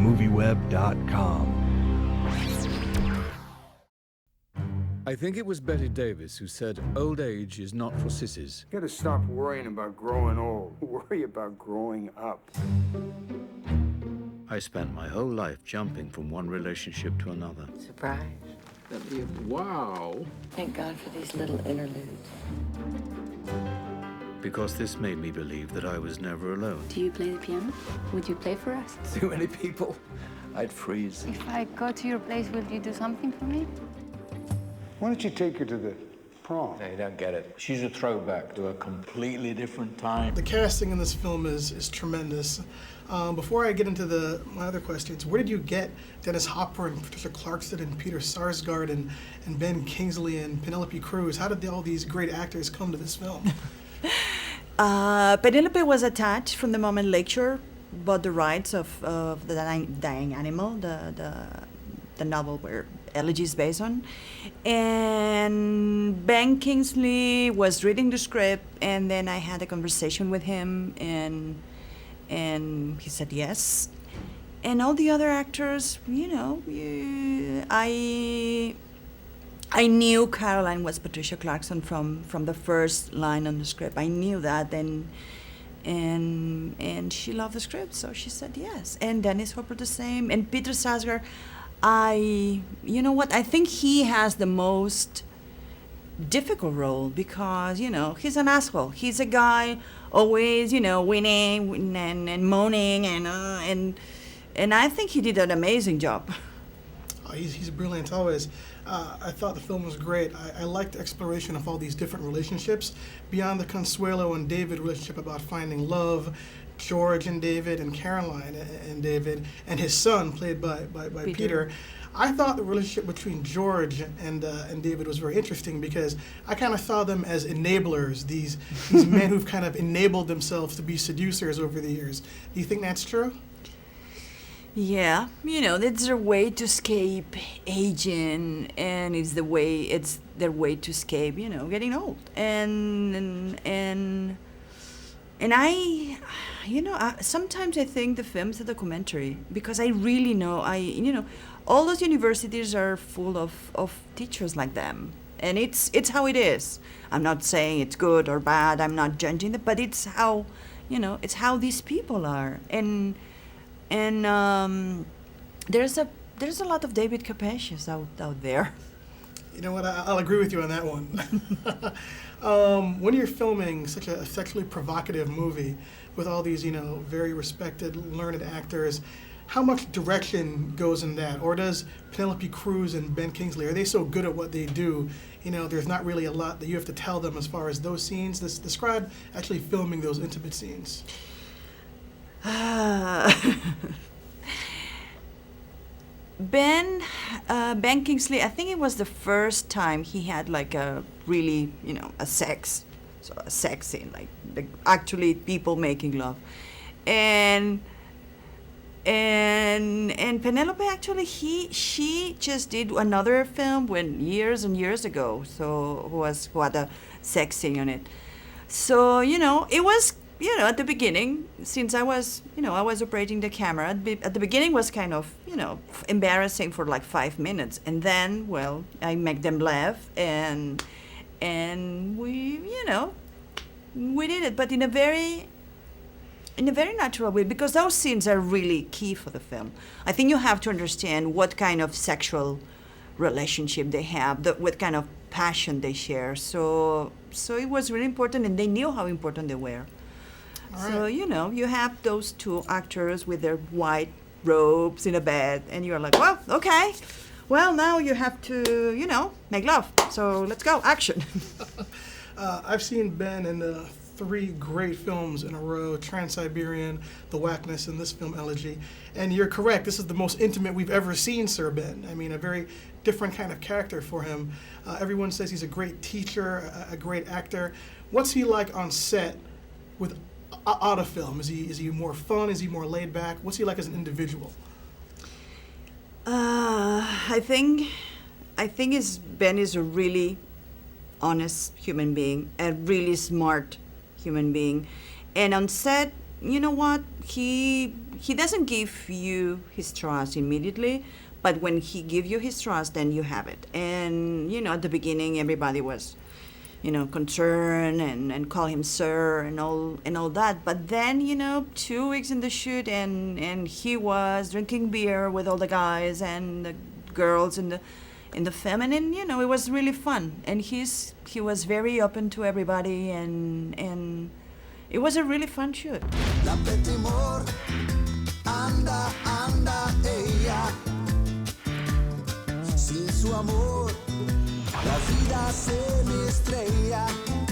MovieWeb.com. I think it was Betty Davis who said, "Old age is not for sissies." You gotta stop worrying about growing old. Worry about growing up. I spent my whole life jumping from one relationship to another. Surprise. Wow. Thank God for these little interludes. Because this made me believe that I was never alone. Do you play the piano? Would you play for us? Too many people, I'd freeze. If I go to your place, will you do something for me? Why don't you take her to the prom? No, you don't get it. She's a throwback to a completely different time. The casting in this film is tremendous. Before I get into my other questions, where did you get Dennis Hopper and Patricia Clarkson and Peter Sarsgaard and Ben Kingsley and Penelope Cruz? How did all these great actors come to this film? Penelope was attached from the moment Lakeshore bought the rights of the Dying Animal, the novel where Elegy is based on. And Ben Kingsley was reading the script, and then I had a conversation with him, and he said yes. And all the other actors, I knew Caroline was Patricia Clarkson from the first line on the script. I knew that, and she loved the script, so she said yes. And Dennis Hopper the same, and Peter Sarsgaard. I think he has the most difficult role because, he's an asshole. He's a guy always, winning and moaning, and I think he did an amazing job. Oh, he's brilliant always. I thought the film was great. I liked the exploration of all these different relationships beyond the Consuelo and David relationship about finding love. George and David and Caroline and David and his son played by Peter. I thought the relationship between George and David was very interesting because I kind of saw them as enablers, these men who've kind of enabled themselves to be seducers over the years. Do you think that's true? Yeah, it's their way to escape aging, and it's their way to escape, getting old. And I sometimes I think the film's a documentary because I really know, all those universities are full of teachers like them. And it's how it is. I'm not saying it's good or bad, I'm not judging it, but it's how, it's how these people are. And there's a lot of David Capacious out there. You know what, I'll agree with you on that one. When you're filming such a sexually provocative movie with all these, very respected, learned actors, how much direction goes in that? Or does Penelope Cruz and Ben Kingsley, are they so good at what they do, there's not really a lot that you have to tell them as far as those scenes? Describe actually filming those intimate scenes. Ben Kingsley, I think it was the first time he had like a really, a sex scene, like actually people making love, and Penelope actually she just did another film years and years ago, so who had a sex scene on it. So it was. At the beginning, since I was operating the camera, at the beginning was kind of, embarrassing for like 5 minutes. And then, I make them laugh and we did it, but in a very natural way, because those scenes are really key for the film. I think you have to understand what kind of sexual relationship they have, what kind of passion they share. So it was really important, and they knew how important they were. Right. So, you have those two actors with their white robes in a bed, and you're like, well, okay. Well, now you have to, make love. So let's go, action. I've seen Ben in 3 great films in a row, Trans-Siberian, The Whackness, and this film, Elegy. And you're correct, this is the most intimate we've ever seen Sir Ben. I mean, a very different kind of character for him. Everyone says he's a great teacher, a great actor. What's he like on set with out of film? Is he more fun? Is he more laid back? What's he like as an individual? I think Ben is a really honest human being, a really smart human being, and on set you know what, he doesn't give you his trust immediately, but when he gives you his trust, then you have it. And at the beginning, everybody was concerned and call him sir and all that. But then 2 weeks in the shoot, and he was drinking beer with all the guys and the girls in the feminine. It was really fun, and he was very open to everybody, and it was a really fun shoot. La Petimor, anda, anda ella, sin su amor, la vida se me estrella.